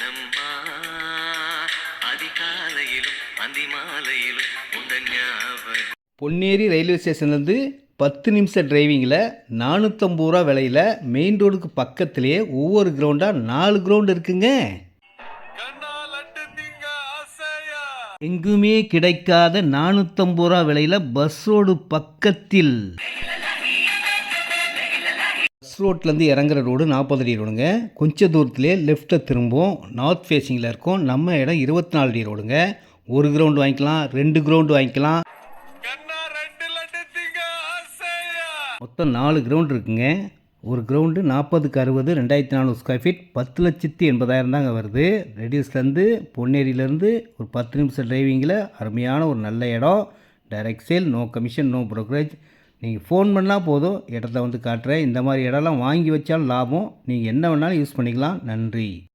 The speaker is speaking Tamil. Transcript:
அம்மா அதிகாலையிலும் அந்திமாலையிலும் உந்தன் ஞாபகம். பொன்னேரி ரயில்வே ஸ்டேஷன்லேருந்து 10 நிமிஷம் டிரைவிங்கில் 450 ரூபா விலையில் மெயின் ரோடுக்கு பக்கத்துலேயே ஒவ்வொரு கிரவுண்டாக 4 கிரவுண்ட் இருக்குங்க. எங்குமே கிடைக்காத 450 ரூபா விலையில் பஸ் ரோடு பக்கத்தில். பஸ் ரோட்லேருந்து இறங்குற ரோடு 40 அடி ரோடுங்க. கொஞ்சம் தூரத்துலேயே லெஃப்ட்டை திரும்பும். நார்த் ஃபேஸிங்கில் இருக்கும். நம்ம இடம் 24 அடி ரோடுங்க. ஒரு கிரவுண்டு வாங்கிக்கலாம், 2 கிரவுண்டு வாங்கிக்கலாம். மொத்தம் 4 கிரவுண்ட் இருக்குங்க. ஒரு கிரவுண்டு 40க்கு 60 2400 ஸ்கொயர் ஃபீட் 10,80,000 தாங்க வருது. ரெடியூஸ்லேருந்து பொன்னேரியிலேருந்து ஒரு 10 நிமிஷம் டிரைவிங்கில் அருமையான ஒரு நல்ல இடம். Direct sale, no commission, no brokerage. நீங்கள் ஃபோன் பண்ணால் போதும், இடத்த வந்து காட்டுறேன். இந்த மாதிரி இடம்லாம் வாங்கி வச்சாலும் லாபம். நீங்கள் என்ன வேணாலும் யூஸ் பண்ணிக்கலாம். நன்றி.